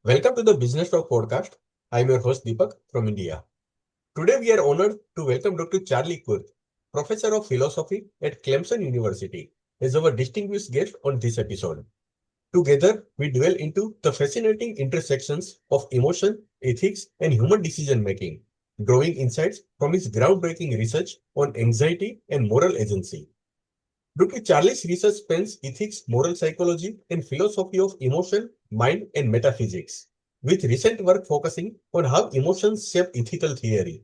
Welcome to the Businesstalk podcast. I'm your host Deepak from India. Today we are honored to welcome Dr. Charlie Kurth, Professor of Philosophy at Clemson University, as our distinguished guest on this episode. Together, we dwell into the fascinating intersections of emotion, ethics, and human decision making, drawing insights from his groundbreaking research on anxiety and moral agency. Dr. Charlie's research spans ethics, moral psychology, and philosophy of emotion, mind, and metaphysics, with recent work focusing on how emotions shape ethical theory.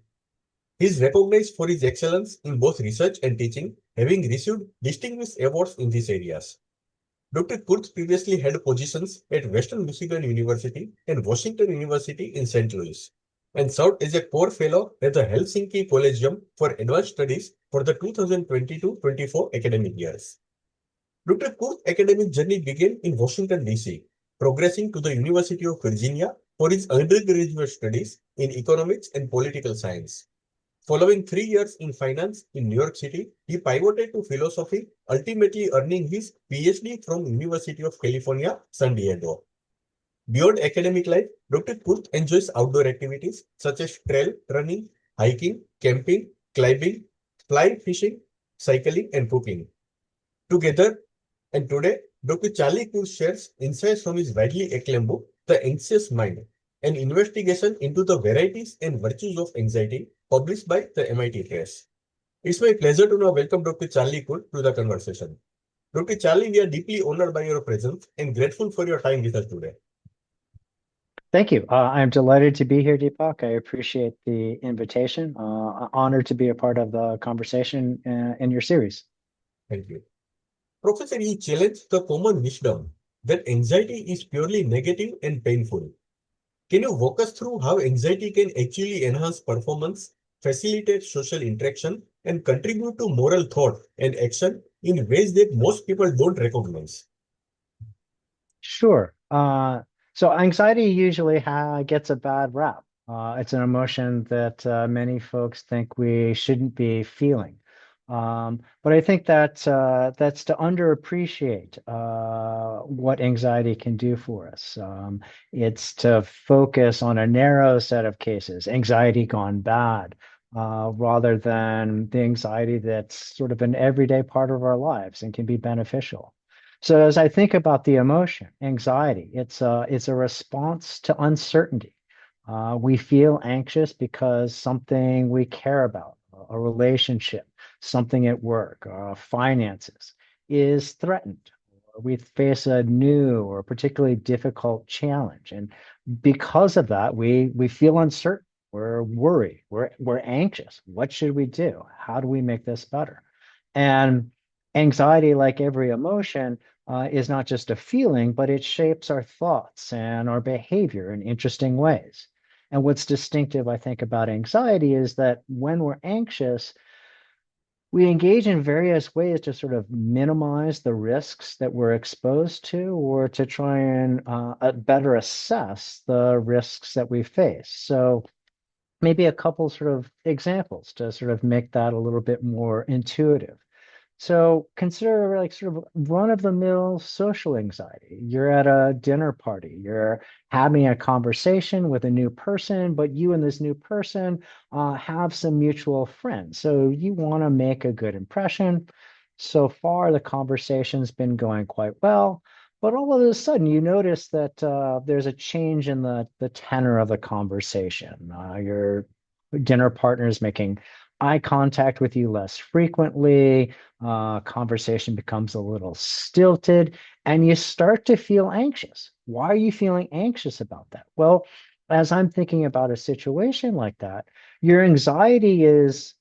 He is recognized for his excellence in both research and teaching, having received distinguished awards in these areas. Dr. Kurtz previously held positions at Western Michigan University and Washington University in St. Louis, and served as a core fellow at the Helsinki Collegium for Advanced Studies for the 2022-24 academic years. Dr. Kurth's academic journey began in Washington, D.C., progressing to the University of Virginia for his undergraduate studies in economics and political science. Following 3 years in finance in New York City, he pivoted to philosophy, ultimately earning his PhD from University of California, San Diego. Beyond academic life, Dr. Kurth enjoys outdoor activities such as trail running, hiking, camping, climbing, fly fishing, cycling, and cooking. Together and today, Dr. Charlie Kurth shares insights from his widely acclaimed book, The Anxious Mind, an investigation into the varieties and virtues of anxiety, published by the MIT Press. It's my pleasure to now welcome Dr. Charlie Kurth to the conversation. Dr. Charlie, we are deeply honored by your presence and grateful for your time with us today. Thank you. I'm delighted to be here, Deepak. I appreciate the invitation. Honored to be a part of the conversation in your series. Thank you. Professor, you challenge the common wisdom that anxiety is purely negative and painful. Can you walk us through how anxiety can actually enhance performance, facilitate social interaction, and contribute to moral thought and action in ways that most people don't recognize? Sure. So anxiety usually gets a bad rap. It's an emotion that many folks think we shouldn't be feeling. But I think that's to underappreciate what anxiety can do for us. It's to focus on a narrow set of cases, anxiety gone bad, rather than the anxiety that's sort of an everyday part of our lives and can be beneficial. So as I think about the emotion, anxiety, it's a response to uncertainty. We feel anxious because something we care about, a relationship, something at work, finances, is threatened. We face a new or particularly difficult challenge, and because of that, we feel uncertain. We're worried. We're anxious. What should we do? How do we make this better? And anxiety, like every emotion, is not just a feeling, but it shapes our thoughts and our behavior in interesting ways. And what's distinctive, I think, about anxiety is that when we're anxious, we engage in various ways to sort of minimize the risks that we're exposed to or to try and better assess the risks that we face. So, maybe a couple sort of examples to sort of make that a little bit more intuitive. So consider like sort of run-of-the-mill social anxiety. You're at a dinner party, you're having a conversation with a new person, but you and this new person have some mutual friends. So you want to make a good impression. So far, the conversation's been going quite well, but all of a sudden you notice that there's a change in the tenor of the conversation. Your dinner partner is making eye contact with you less frequently, conversation becomes a little stilted, and you start to feel anxious. Why are you feeling anxious about that? Well, as I'm thinking about a situation like that, your anxiety is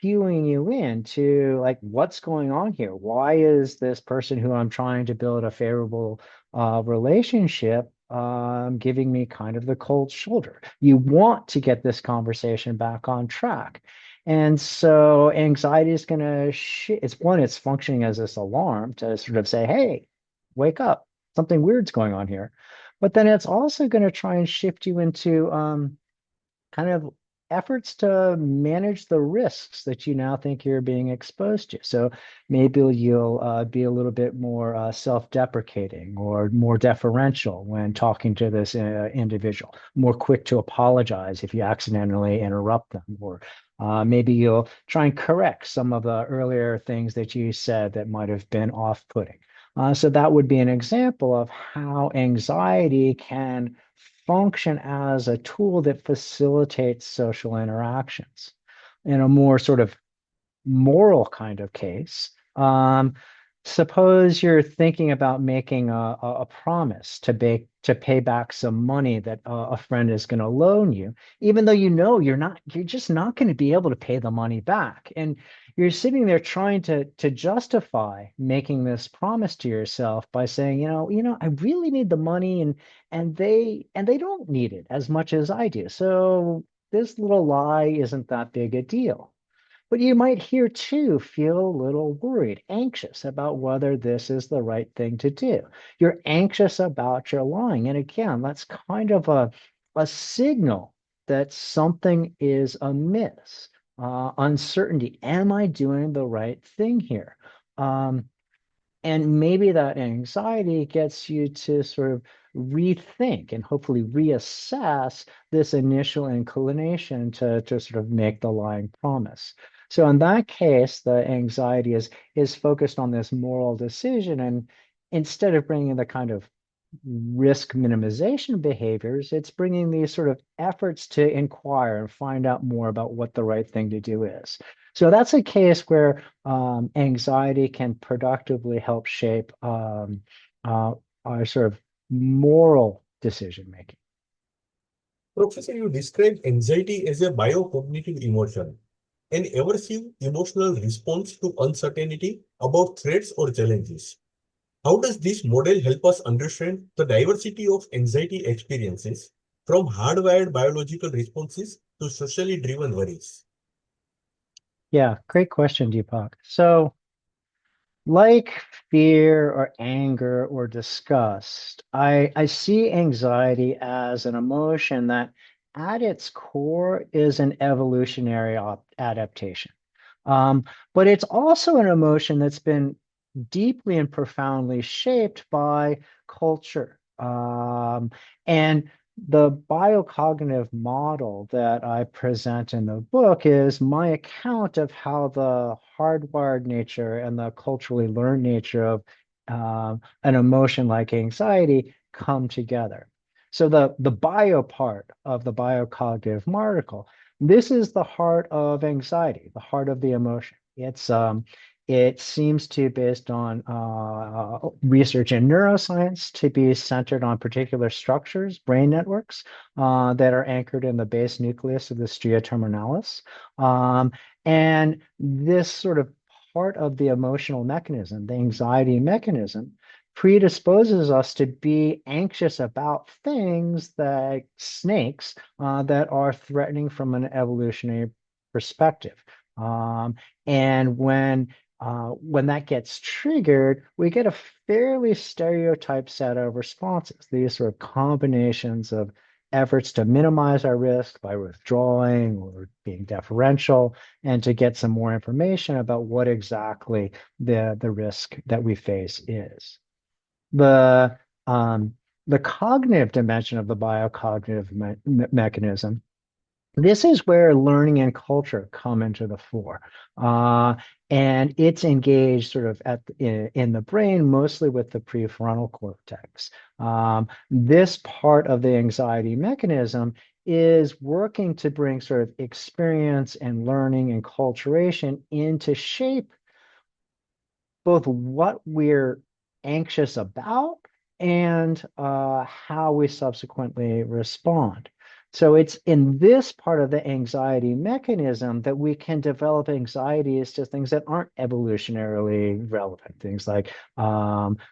cueing you in to like, what's going on here? Why is this person who I'm trying to build a favorable relationship giving me kind of the cold shoulder? You want to get this conversation back on track. And so anxiety is going to, it's functioning as this alarm to sort of say, hey, wake up, something weird's going on here. But then it's also going to try and shift you into kind of efforts to manage the risks that you now think you're being exposed to. So maybe you'll be a little bit more self-deprecating or more deferential when talking to this individual, more quick to apologize if you accidentally interrupt them, or maybe you'll try and correct some of the earlier things that you said that might have been off-putting. So that would be an example of how anxiety can function as a tool that facilitates social interactions. In a more sort of moral kind of case, suppose you're thinking about making a promise to pay back some money that a friend is going to loan you, even though you know you're just not going to be able to pay the money back. And you're sitting there trying to justify making this promise to yourself by saying, I really need the money, and they don't need it as much as I do. So this little lie isn't that big a deal. But you might here too feel a little worried, anxious about whether this is the right thing to do. You're anxious about your lying. And again, that's kind of a signal that something is amiss. Uncertainty. Am I doing the right thing here? And maybe that anxiety gets you to sort of rethink and hopefully reassess this initial inclination to sort of make the lying promise. So in that case, the anxiety is focused on this moral decision, and instead of bringing the kind of risk minimization behaviors, it's bringing these sort of efforts to inquire and find out more about what the right thing to do is. So that's a case where anxiety can productively help shape our sort of moral decision making. Professor, you describe anxiety as a biocognitive emotion, an aversive emotional response to uncertainty about threats or challenges. How does this model help us understand the diversity of anxiety experiences, from hardwired biological responses to socially driven worries? Yeah, great question, Deepak. So, like fear or anger or disgust, I see anxiety as an emotion that at its core is an evolutionary adaptation. But it's also an emotion that's been deeply and profoundly shaped by culture. And the biocognitive model that I present in the book is my account of how the hardwired nature and the culturally learned nature of an emotion like anxiety come together. So the bio part of the biocognitive article, this is the heart of anxiety, the heart of the emotion. It seems to, based on research in neuroscience, to be centered on particular structures, brain networks, that are anchored in the base nucleus of the stria terminalis. And this sort of part of the emotional mechanism, the anxiety mechanism, predisposes us to be anxious about things like snakes that are threatening from an evolutionary perspective. And when that gets triggered, we get a fairly stereotyped set of responses, these sort of combinations of efforts to minimize our risk by withdrawing or being deferential, and to get some more information about what exactly the risk that we face is. The um, the cognitive dimension of the biocognitive mechanism, this is where learning and culture come into the fore. Uh, and it's engaged sort of in the brain, mostly with the prefrontal cortex. This part of the anxiety mechanism is working to bring sort of experience and learning and culturation into shape both what we're anxious about and how we subsequently respond. So it's in this part of the anxiety mechanism that we can develop anxieties to things that aren't evolutionarily relevant, things like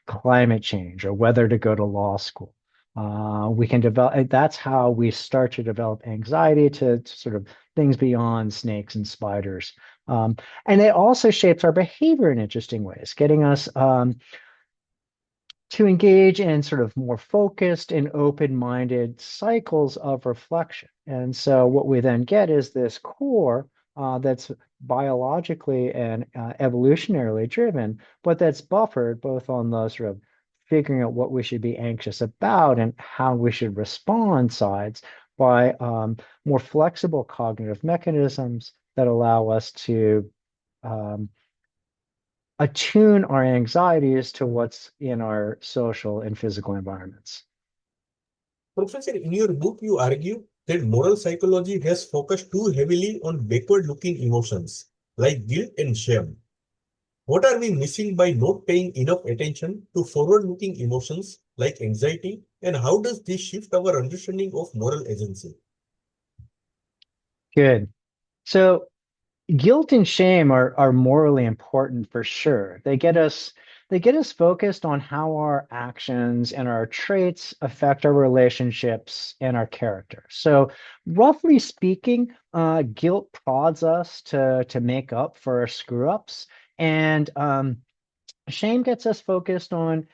climate change or whether to go to law school. We can develop, that's how we start to develop anxiety to sort of things beyond snakes and spiders. And it also shapes our behavior in interesting ways, getting us to engage in sort of more focused and open-minded cycles of reflection. And so what we then get is this core that's biologically and evolutionarily driven, but that's buffered both on the sort of figuring out what we should be anxious about and how we should respond sides by more flexible cognitive mechanisms that allow us to um, attune our anxieties to what's in our social and physical environments. Professor, in your book, you argue that moral psychology has focused too heavily on backward looking emotions like guilt and shame. What are we missing by not paying enough attention to forward looking emotions like anxiety, and how does this shift our understanding of moral agency? Good. So guilt and shame are morally important for sure. They get us focused on how our actions and our traits affect our relationships and our character. So roughly speaking, guilt prods us to make up for our screw ups, and shame gets us focused on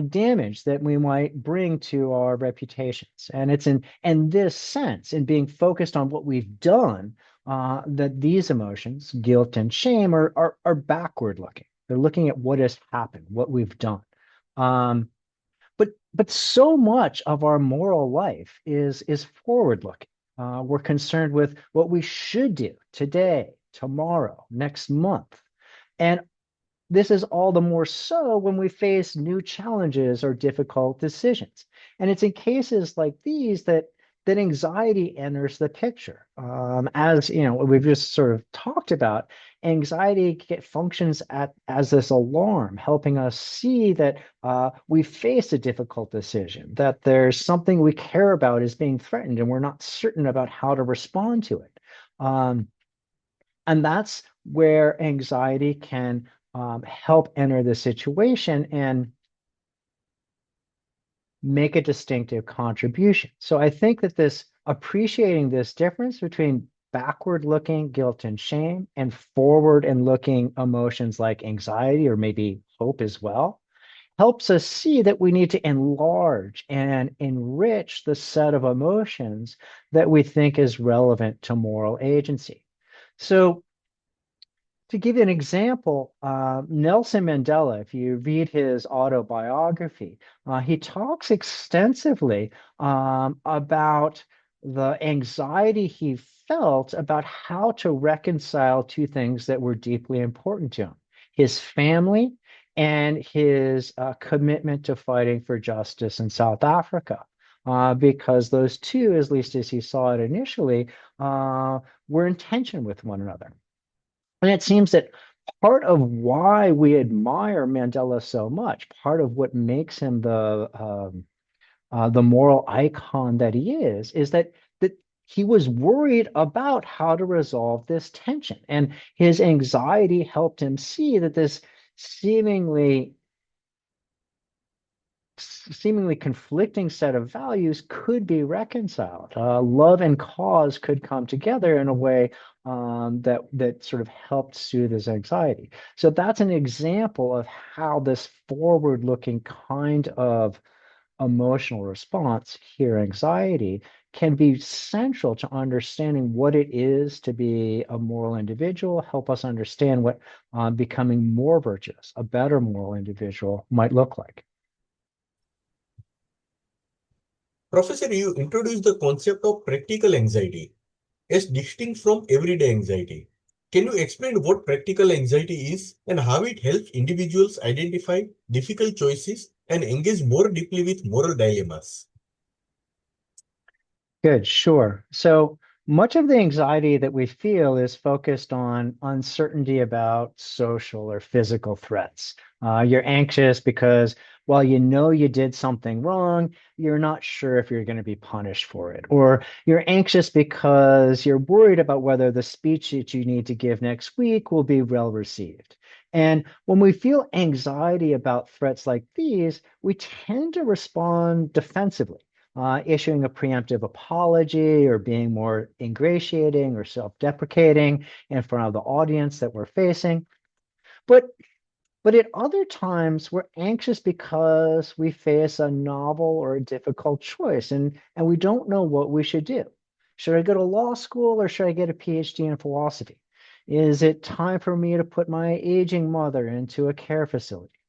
damage that we might bring to our reputations. And it's in this sense, in being focused on what we've done, that these emotions, guilt and shame, are backward looking. They're looking at what has happened, what we've done. Um, but so much of our moral life is forward looking. We're concerned with what we should do today, tomorrow, next month. And this is all the more so when we face new challenges or difficult decisions. And it's in cases like these that anxiety enters the picture. As you know, we've just sort of talked about, anxiety functions as this alarm, helping us see that we face a difficult decision, that there's something we care about is being threatened, and we're not certain about how to respond to it. Um, and that's where anxiety can help enter the situation and make a distinctive contribution. So I think that this appreciating this difference between backward looking guilt and shame and forward and looking emotions like anxiety or maybe hope as well helps us see that we need to enlarge and enrich the set of emotions that we think is relevant to moral agency. So to give you an example, Nelson Mandela, if you read his autobiography, he talks extensively about the anxiety he felt about how to reconcile two things that were deeply important to him: his family and his commitment to fighting for justice in South Africa. Because those two, at least as he saw it initially, were in tension with one another. And it seems that part of why we admire Mandela so much, part of what makes him the moral icon that he is that he was worried about how to resolve this tension, and his anxiety helped him see that this seemingly seemingly conflicting set of values could be reconciled. Love and cause could come together in a way that sort of helped soothe his anxiety. So that's an example of how this forward-looking kind of emotional response, here anxiety, can be central to understanding what it is to be a moral individual, help us understand what becoming more virtuous, a better moral individual might look like. Professor, you introduced the concept of practical anxiety as distinct from everyday anxiety. Can you explain what practical anxiety is and how it helps individuals identify difficult choices and engage more deeply with moral dilemmas? Good, sure. So much of the anxiety that we feel is focused on uncertainty about social or physical threats. You're anxious because, while you know you did something wrong, you're not sure if you're going to be punished for it. Or you're anxious because you're worried about whether the speech that you need to give next week will be well received. And when we feel anxiety about threats like these, we tend to respond defensively, issuing a preemptive apology or being more ingratiating or self-deprecating in front of the audience that we're facing. But But at other times, we're anxious because we face a novel or a difficult choice and we don't know what we should do. Should I go to law school or should I get a PhD in philosophy? Is it time for me to put my aging mother into a care facility?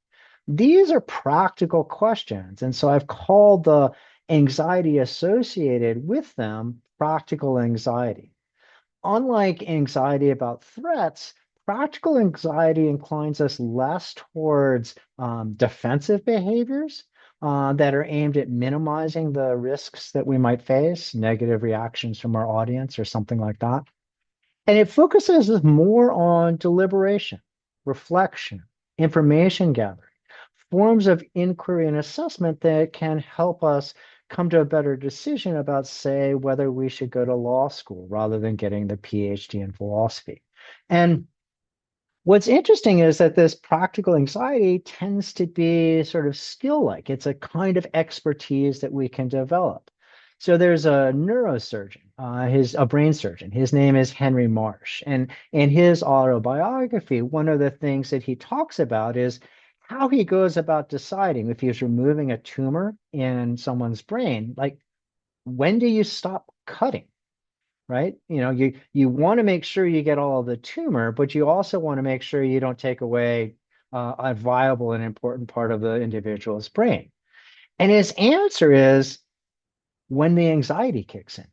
These are practical questions. And so I've called the anxiety associated with them practical anxiety. Unlike anxiety about threats, practical anxiety inclines us less towards defensive behaviors that are aimed at minimizing the risks that we might face, negative reactions from our audience or something like that. And it focuses more on deliberation, reflection, information gathering, forms of inquiry and assessment that can help us come to a better decision about, say, whether we should go to law school rather than getting the PhD in philosophy. And what's interesting is that this practical anxiety tends to be sort of skill-like. It's a kind of expertise that we can develop. So there's a neurosurgeon, a brain surgeon. His name is Henry Marsh, and in his autobiography, one of the things that he talks about is how he goes about deciding if he's removing a tumor in someone's brain. Like, when do you stop cutting? Right? You want to make sure you get all of the tumor, but you also want to make sure you don't take away a viable and important part of the individual's brain. And his answer is when the anxiety kicks in.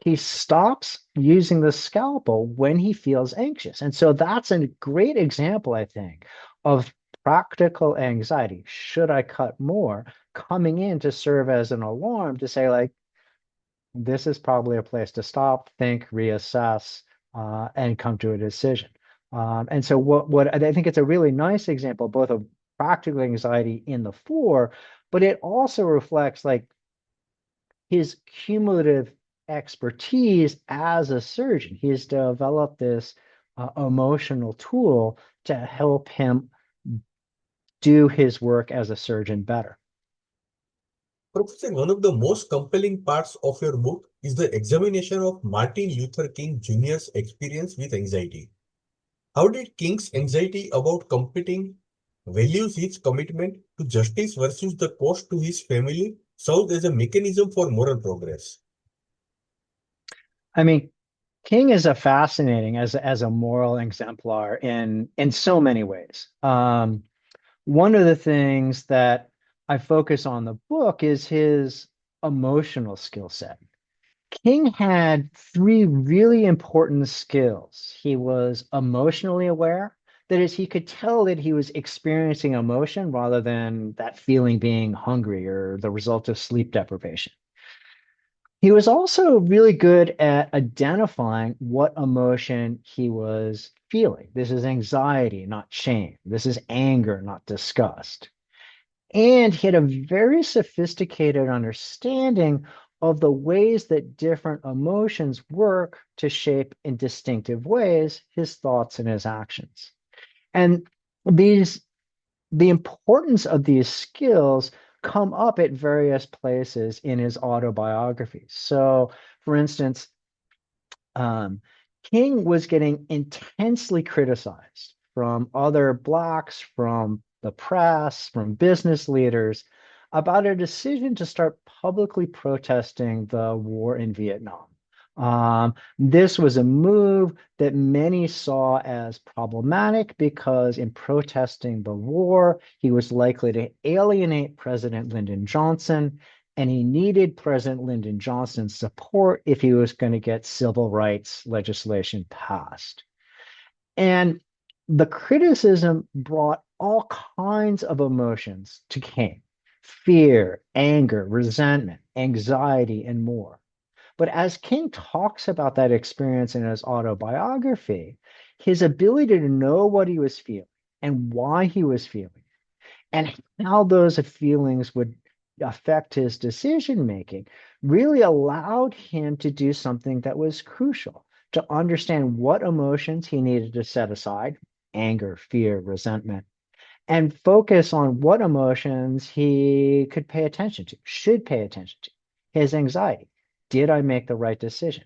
He stops using the scalpel when he feels anxious. And so that's a great example, I think, of practical anxiety. Should I cut more? Coming in to serve as an alarm to say, like, this is probably a place to stop, think, reassess, and come to a decision. And so what I think it's a really nice example, both of practical anxiety in the fore, but it also reflects like his cumulative expertise as a surgeon. He has developed this emotional tool to help him do his work as a surgeon better. Professor, one of the most compelling parts of your book is the examination of Martin Luther King Jr.'s experience with anxiety. How did King's anxiety about competing values his commitment to justice versus the cost to his family served as a mechanism for moral progress? I mean, King is a fascinating as a moral exemplar in so many ways. One of the things that I focus on the book is his emotional skill set. King had three really important skills. He was emotionally aware. That is, he could tell that he was experiencing emotion rather than that feeling being hungry or the result of sleep deprivation. He was also really good at identifying what emotion he was feeling. This is anxiety, not shame. This is anger, not disgust. And he had a very sophisticated understanding of the ways that different emotions work to shape in distinctive ways his thoughts and his actions. And the importance of these skills come up at various places in his autobiography. So, for instance, um, King was getting intensely criticized from other Blacks, from the press, from business leaders about a decision to start publicly protesting the war in Vietnam. This was a move that many saw as problematic because in protesting the war, he was likely to alienate President Lyndon Johnson, and he needed President Lyndon Johnson's support if he was going to get civil rights legislation passed. And the criticism brought all kinds of emotions to King: fear, anger, resentment, anxiety, and more. But as King talks about that experience in his autobiography, his ability to know what he was feeling and why he was feeling and how those feelings would affect his decision making really allowed him to do something that was crucial: to understand what emotions he needed to set aside, anger, fear, resentment, and focus on what emotions he could pay attention to, should pay attention to. His anxiety. Did I make the right decision?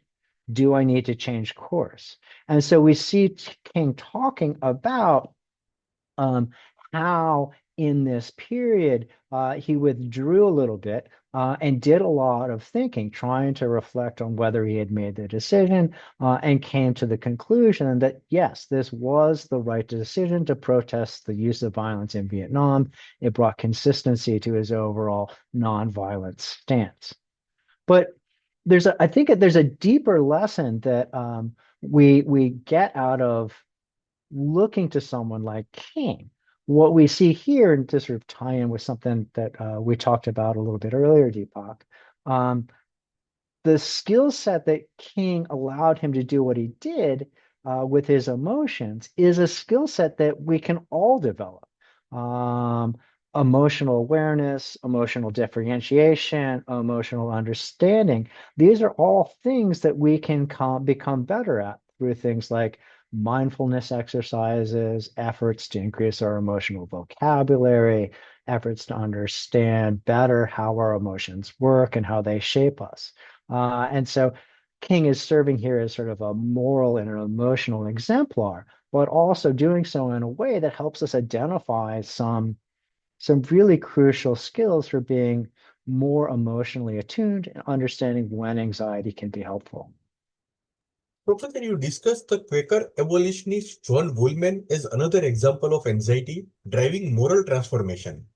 Do I need to change course? And so we see King talking about um, how in this period he withdrew a little bit and did a lot of thinking, trying to reflect on whether he had made the decision and came to the conclusion that yes, this was the right decision to protest the use of violence in Vietnam. It brought consistency to his overall nonviolent stance. But I think that there's a deeper lesson that we get out of looking to someone like King. What we see here, and to sort of tie in with something that we talked about a little bit earlier, Deepak, um, the skill set that King allowed him to do what he did with his emotions is a skill set that we can all develop. Um, Emotional awareness, emotional differentiation, emotional understanding. These are all things that we can become better at through things like mindfulness exercises, efforts to increase our emotional vocabulary, efforts to understand better how our emotions work and how they shape us. And so King is serving here as sort of a moral and an emotional exemplar, but also doing so in a way that helps us identify some really crucial skills for being more emotionally attuned and understanding when anxiety can be helpful. Professor, you discussed the Quaker abolitionist John Woolman as another example of anxiety driving moral transformation.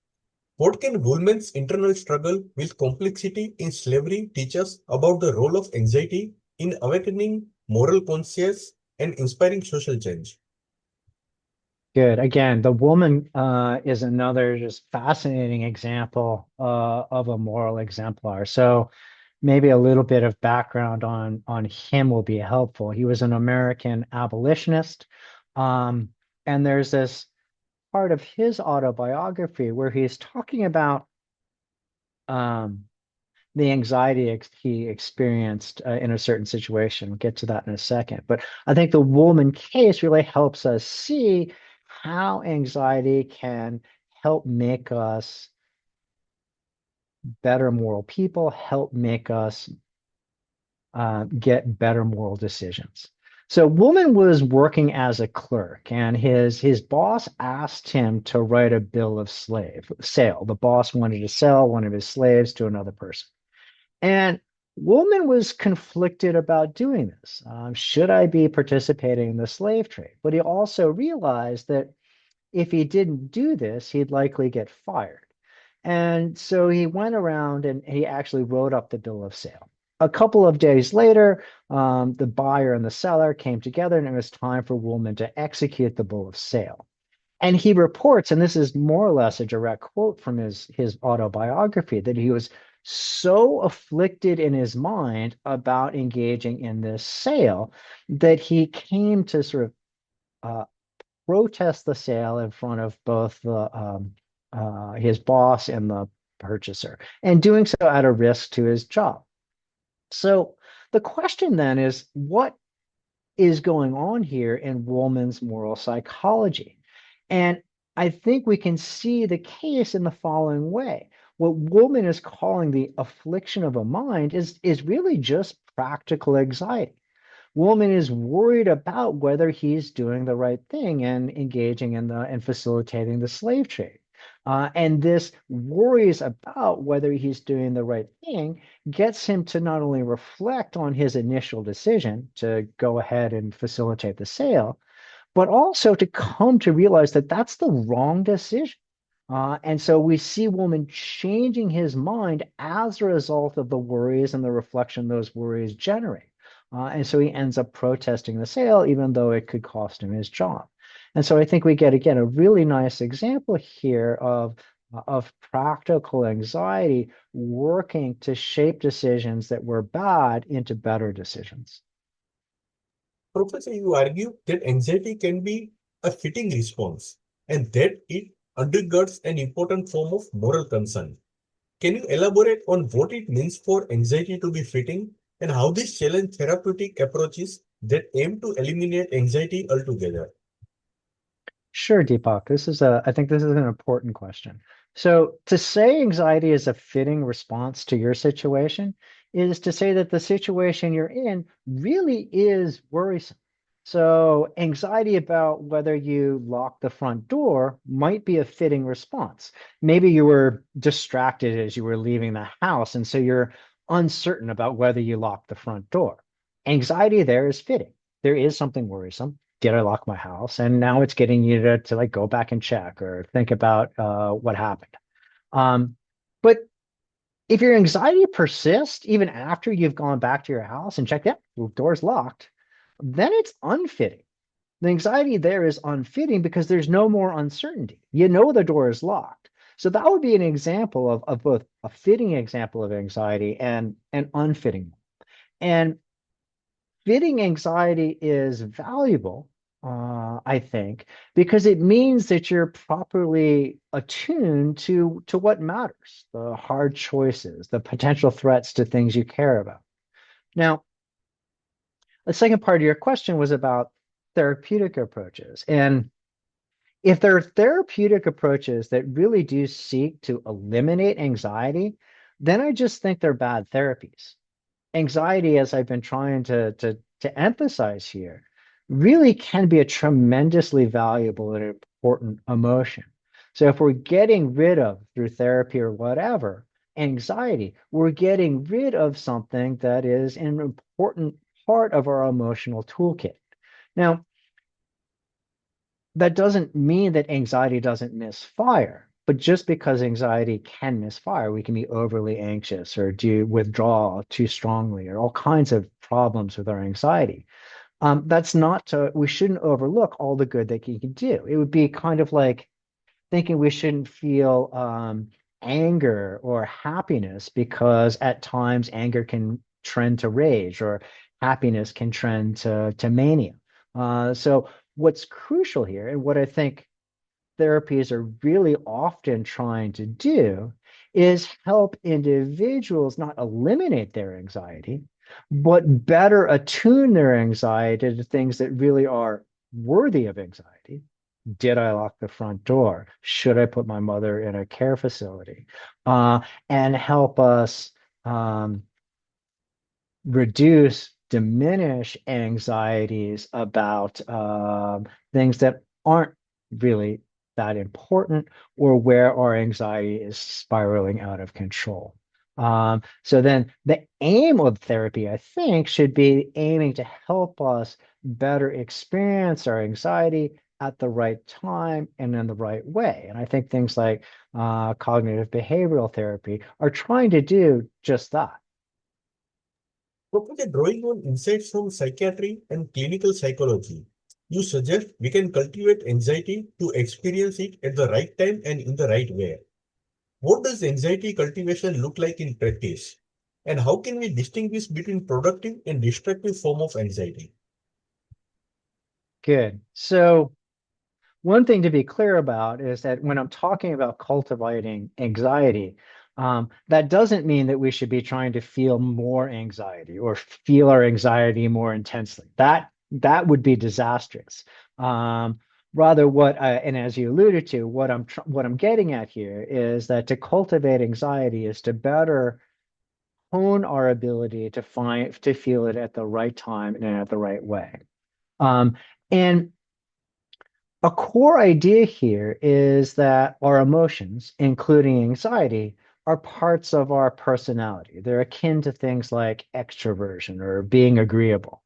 What can Woolman's internal struggle with complexity in slavery teach us about the role of anxiety in awakening moral conscience and inspiring social change? Good. Again, the woman is another just fascinating example of a moral exemplar. So maybe a little bit of background on him will be helpful. He was an American abolitionist, um, and there's this part of his autobiography where he's talking about um, the anxiety he experienced in a certain situation. We'll get to that in a second. But I think the woman case really helps us see how anxiety can help make us better moral people, help make us get better moral decisions. So Woolman was working as a clerk, and his boss asked him to write a bill of sale. The boss wanted to sell one of his slaves to another person. And Woolman was conflicted about doing this. Should I be participating in the slave trade? But he also realized that if he didn't do this, he'd likely get fired. And so he went around and he actually wrote up the bill of sale. A couple of days later, the buyer and the seller came together, and it was time for Woolman to execute the bill of sale. And he reports, and this is more or less a direct quote from his autobiography, that he was so afflicted in his mind about engaging in this sale that he came to sort of uh, protest the sale in front of both his boss and the purchaser, and doing so at a risk to his job. So the question then is, what is going on here in Woolman's moral psychology? And I think we can see the case in the following way. What Woolman is calling the affliction of a mind is really just practical anxiety. Woolman is worried about whether he's doing the right thing and engaging in the and facilitating the slave trade. And this worries about whether he's doing the right thing gets him to not only reflect on his initial decision to go ahead and facilitate the sale, but also to come to realize that that's the wrong decision. And so we see Woolman changing his mind as a result of the worries and the reflection those worries generate. And so he ends up protesting the sale, even though it could cost him his job. And so I think we get, again, a really nice example here of practical anxiety working to shape decisions that were bad into better decisions. Professor, you argue that anxiety can be a fitting response and that it undergirds an important form of moral concern. Can you elaborate on what it means for anxiety to be fitting and how this challenge therapeutic approaches that aim to eliminate anxiety altogether? Sure, Deepak. I think this is an important question. So to say anxiety is a fitting response to your situation is to say that the situation you're in really is worrisome. So, anxiety about whether you lock the front door might be a fitting response. Maybe you were distracted as you were leaving the house, and so you're uncertain about whether you locked the front door. Anxiety there is fitting. There is something worrisome. Did I lock my house? And now it's getting you to like go back and check or think about what happened. Um, but if your anxiety persists even after you've gone back to your house and checked, yeah, the door's locked, then it's unfitting. The anxiety there is unfitting because there's no more uncertainty. You know the door is locked. So that would be an example of both a fitting example of anxiety and an unfitting one. And fitting anxiety is valuable, I think, because it means that you're properly attuned to what matters, the hard choices, the potential threats to things you care about. Now, the second part of your question was about therapeutic approaches. And if there are therapeutic approaches that really do seek to eliminate anxiety, then I just think they're bad therapies. Anxiety, as I've been trying to emphasize here, really can be a tremendously valuable and important emotion. So if we're getting rid of through therapy or whatever, anxiety, we're getting rid of something that is an important part of our emotional toolkit. Now, that doesn't mean that anxiety doesn't misfire. But just because anxiety can misfire, we can be overly anxious or do withdraw too strongly or all kinds of problems with our anxiety. That's not to, we shouldn't overlook all the good that you can do. It would be kind of like thinking we shouldn't feel anger or happiness because at times anger can trend to rage or happiness can trend to mania. So what's crucial here and what I think therapies are really often trying to do is help individuals not eliminate their anxiety, but better attune their anxiety to things that really are worthy of anxiety. Did I lock the front door? Should I put my mother in a care facility? And help us um, diminish anxieties about things that aren't really that important or where our anxiety is spiraling out of control. So then the aim of therapy, I think, should be aiming to help us better experience our anxiety at the right time and in the right way. And I think things like cognitive behavioral therapy are trying to do just that. Professor, drawing on insights from psychiatry and clinical psychology, you suggest we can cultivate anxiety to experience it at the right time and in the right way. What does anxiety cultivation look like in practice? And how can we distinguish between productive and destructive form of anxiety? Good. So one thing to be clear about is that when I'm talking about cultivating anxiety, that doesn't mean that we should be trying to feel more anxiety or feel our anxiety more intensely. That would be disastrous. Rather, and as you alluded to, what I'm getting at here is that to cultivate anxiety is to better hone our ability to feel it at the right time and at the right way. And a core idea here is that our emotions, including anxiety, are parts of our personality. They're akin to things like extroversion or being agreeable.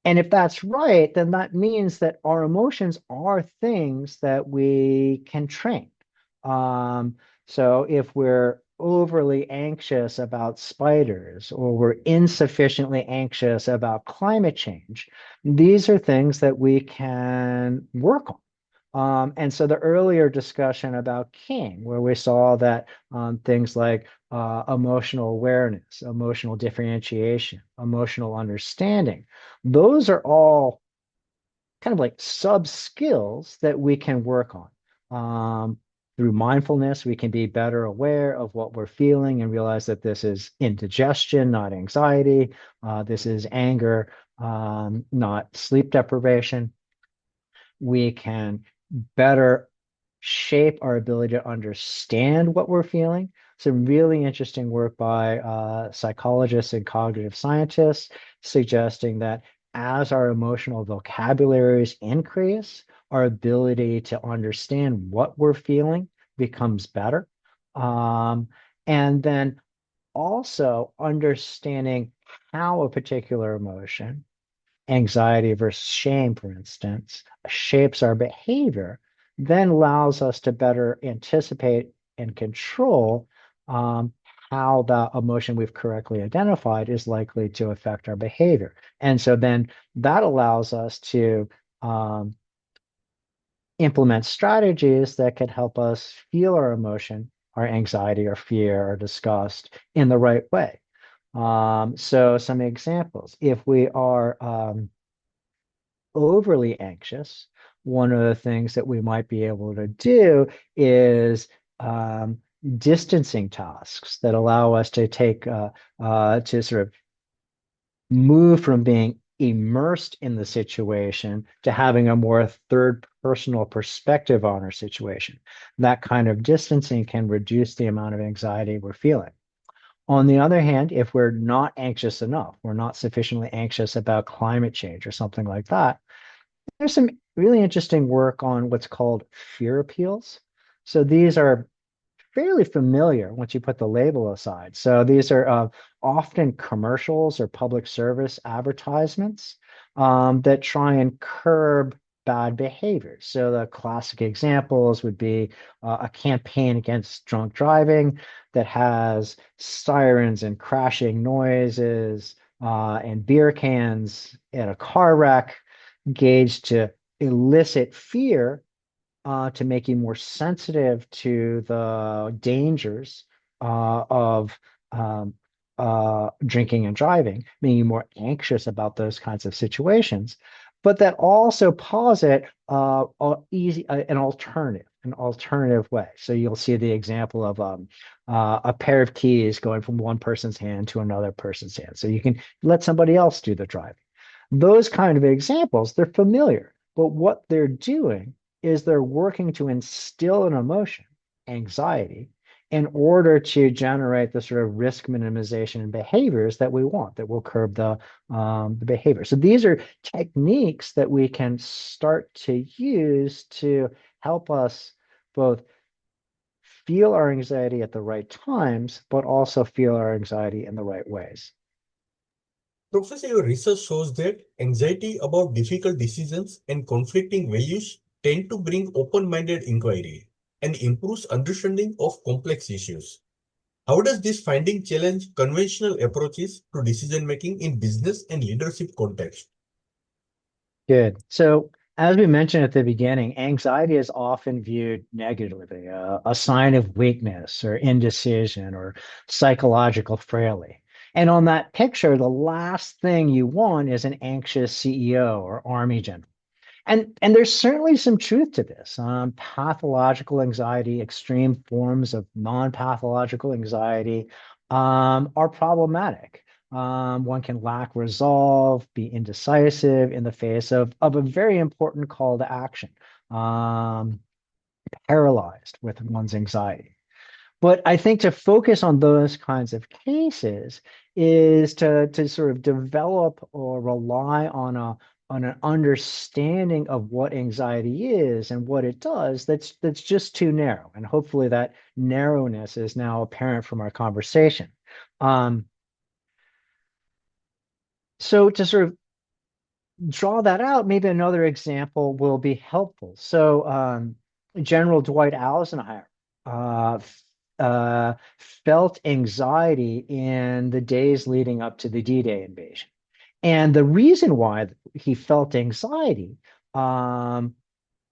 And if that's right, then that means that our emotions are things that we can train. Um, so if we're overly anxious about spiders or we're insufficiently anxious about climate change, these are things that we can work on. And so the earlier discussion about King, where we saw that things like emotional awareness, emotional differentiation, emotional understanding, those are all kind of like sub skills that we can work on. Through mindfulness, we can be better aware of what we're feeling and realize that this is indigestion, not anxiety. This is anger, not sleep deprivation. We can better shape our ability to understand what we're feeling. Some really interesting work by psychologists and cognitive scientists suggesting that as our emotional vocabularies increase, our ability to understand what we're feeling becomes better. Um, and then also understanding how a particular emotion, anxiety versus shame, for instance, shapes our behavior, then allows us to better anticipate and control um, how the emotion we've correctly identified is likely to affect our behavior. And so then that allows us to um, implement strategies that can help us feel our emotion, our anxiety, our fear, our disgust in the right way. So some examples, if we are overly anxious, one of the things that we might be able to do is distancing tasks that allow us to to sort of move from being immersed in the situation to having a more third personal perspective on our situation. That kind of distancing can reduce the amount of anxiety we're feeling. On the other hand, if we're not anxious enough, we're not sufficiently anxious about climate change or something like that, there's some really interesting work on what's called fear appeals. So these are fairly familiar once you put the label aside. So these are often commercials or public service advertisements that try and curb bad behaviors. So the classic examples would be a campaign against drunk driving that has sirens and crashing noises and beer cans at a car wreck gauged to elicit fear to make you more sensitive to the dangers of um, drinking and driving, making you more anxious about those kinds of situations. But that also posit an alternative way. So you'll see the example of a pair of keys going from one person's hand to another person's hand. So you can let somebody else do the driving. Those kind of examples, they're familiar, but what they're doing is they're working to instill an emotion, anxiety, in order to generate the sort of risk minimization behaviors that we want, that will curb the behavior. So these are techniques that we can start to use to help us both feel our anxiety at the right times, but also feel our anxiety in the right ways. Professor, your research shows that anxiety about difficult decisions and conflicting values tend to bring open-minded inquiry and improves understanding of complex issues. How does this finding challenge conventional approaches to decision making in business and leadership context? Good. So, as we mentioned at the beginning, anxiety is often viewed negatively, a sign of weakness or indecision or psychological frailty. And on that picture, the last thing you want is an anxious CEO or army general. And there's certainly some truth to this. Pathological anxiety, extreme forms of non-pathological anxiety are problematic. One can lack resolve, be indecisive in the face of a very important call to action, um, paralyzed with one's anxiety. But I think to focus on those kinds of cases is to sort of develop or rely on an understanding of what anxiety is and what it does that's just too narrow. And hopefully that narrowness is now apparent from our conversation. Um, so to sort of draw that out, maybe another example will be helpful. So General Dwight Eisenhower uh, felt anxiety in the days leading up to the D-Day invasion. And the reason why he felt anxiety um,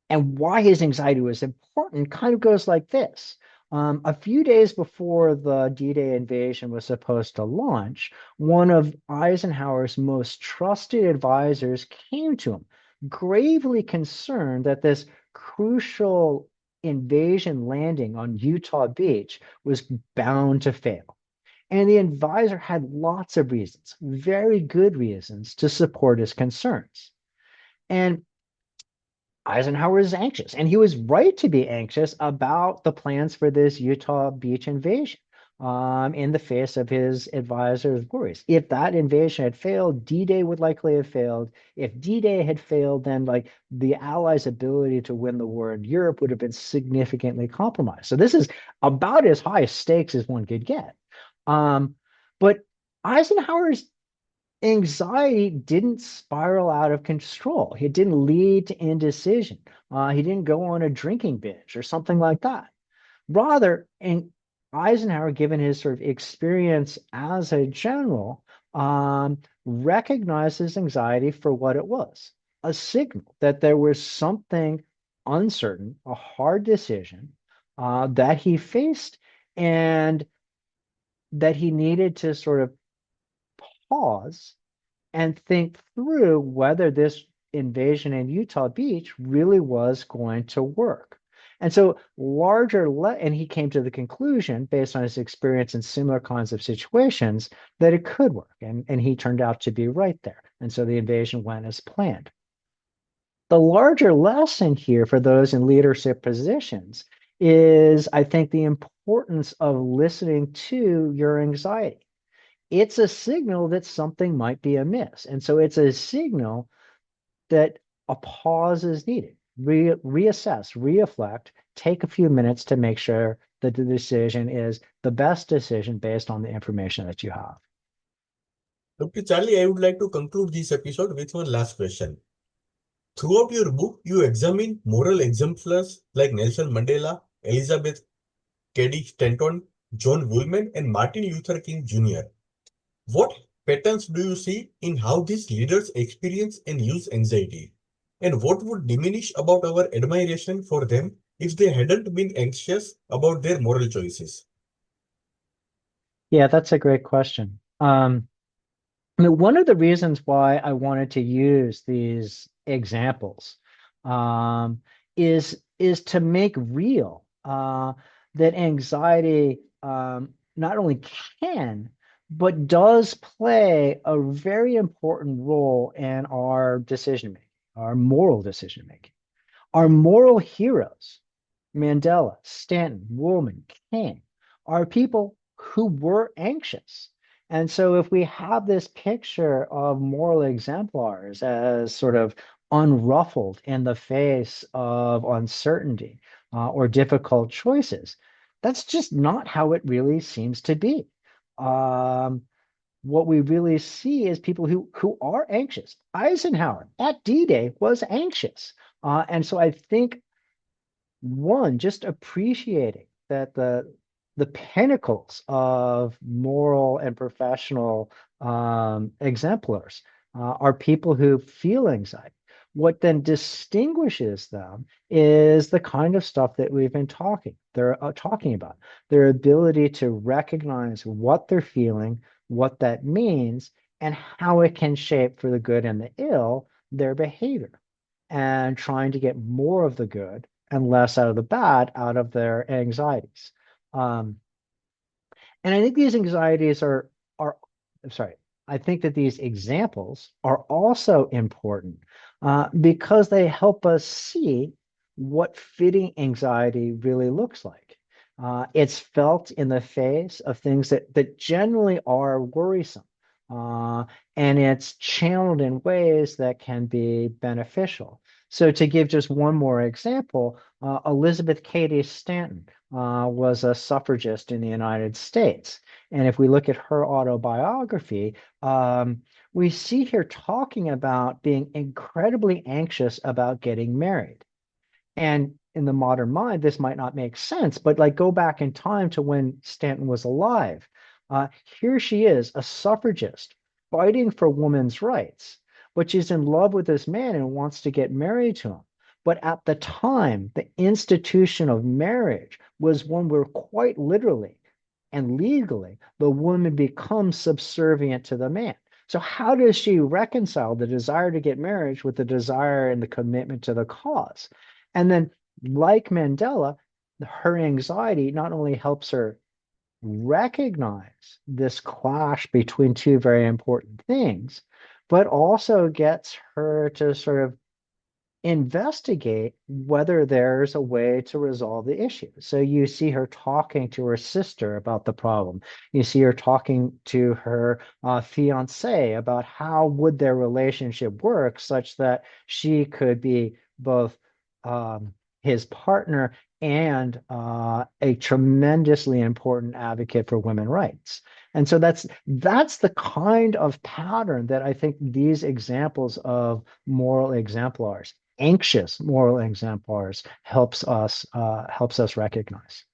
and why his anxiety was important kind of goes like this. A few days before the D-Day invasion was supposed to launch, one of Eisenhower's most trusted advisors came to him, gravely concerned that this crucial invasion landing on Utah Beach was bound to fail. And the advisor had lots of reasons, very good reasons, to support his concerns. And Eisenhower is anxious, and he was right to be anxious about the plans for this Utah Beach invasion. in the face of his advisor's worries. If that invasion had failed, D-Day would likely have failed. If D-Day had failed, then like the Allies' ability to win the war in Europe would have been significantly compromised. So this is about as high stakes as one could get. But Eisenhower's anxiety didn't spiral out of control. It didn't lead to indecision. He didn't go on a drinking binge or something like that. Rather, Eisenhower, given his sort of experience as a general, recognizes anxiety for what it was, a signal that there was something uncertain, a hard decision that he faced, and that he needed to sort of pause and think through whether this invasion in Utah Beach really was going to work. And so and he came to the conclusion based on his experience in similar kinds of situations that it could work. And he turned out to be right there. And so the invasion went as planned. The larger lesson here for those in leadership positions is, I think, the importance of listening to your anxiety. It's a signal that something might be amiss. And so it's a signal that a pause is needed. Reassess, reflect, take a few minutes to make sure that the decision is the best decision based on the information that you have. Dr. Charlie, I would like to conclude this episode with one last question. Throughout your book, you examine moral exemplars like Nelson Mandela, Elizabeth Cady Stanton, John Woolman, and Martin Luther King Jr. What patterns do you see in how these leaders experience and use anxiety? And what would diminish about our admiration for them if they hadn't been anxious about their moral choices? Yeah, that's a great question. I mean, one of the reasons why I wanted to use these examples um, is to make real that anxiety not only can but does play a very important role in our decision making, our moral decision making. Our moral heroes, Mandela, Stanton, Woolman, King, are people who were anxious. And so if we have this picture of moral exemplars as sort of unruffled in the face of uncertainty or difficult choices, that's just not how it really seems to be. Um, what we really see is people who are anxious. Eisenhower at D-Day was anxious. And so I think one, just appreciating that the pinnacles of moral and professional exemplars are people who feel anxiety. What then distinguishes them is the kind of stuff that we've been talking about, their ability to recognize what they're feeling, what that means, and how it can shape for the good and the ill their behavior, and trying to get more of the good and less out of the bad out of their anxieties. Um, and I think these anxieties are I'm sorry, I think that these examples are also important because they help us see what fitting anxiety really looks like. It's felt in the face of things that generally are worrisome. Uh, and it's channeled in ways that can be beneficial. So to give just one more example, Elizabeth Cady Stanton was a suffragist in the United States. And if we look at her autobiography, we see her talking about being incredibly anxious about getting married. And in the modern mind, this might not make sense, but like go back in time to when Stanton was alive. Here she is, a suffragist fighting for women's rights, but she's in love with this man and wants to get married to him. But at the time, the institution of marriage was one where quite literally and legally the woman becomes subservient to the man. So how does she reconcile the desire to get married with the desire and the commitment to the cause? And then, like Mandela, her anxiety not only helps her recognize this clash between two very important things, but also gets her to sort of investigate whether there's a way to resolve the issue. So you see her talking to her sister about the problem. You see her talking to her fiance about how would their relationship work such that she could be both his partner and a tremendously important advocate for women's rights. And so that's the kind of pattern that I think these examples of moral exemplars, anxious moral exemplars, helps us recognize.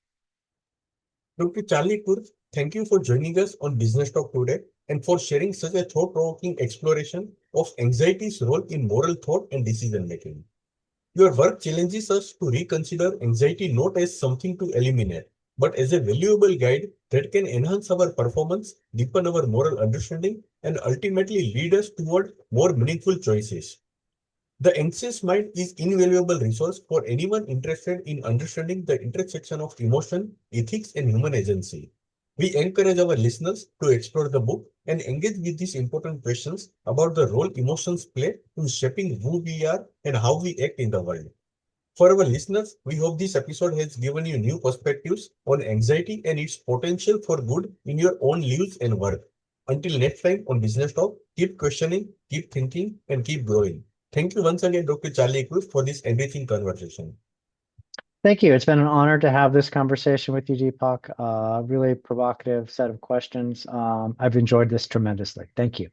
Dr. Charlie Kurth, thank you for joining us on Business Talk today and for sharing such a thought-provoking exploration of anxiety's role in moral thought and decision making. Your work challenges us to reconsider anxiety not as something to eliminate, but as a valuable guide that can enhance our performance, deepen our moral understanding, and ultimately lead us toward more meaningful choices. The anxious mind is invaluable resource for anyone interested in understanding the intersection of emotion, ethics, and human agency. We encourage our listeners to explore the book and engage with these important questions about the role emotions play in shaping who we are and how we act in the world. For our listeners, we hope this episode has given you new perspectives on anxiety and its potential for good in your own lives and work. Until next time on Business Talk, keep questioning, keep thinking, and keep growing. Thank you once again, Dr. Charlie Cruz, for this enriching conversation. Thank you. It's been an honor to have this conversation with you, Deepak. Really provocative set of questions. I've enjoyed this tremendously. Thank you.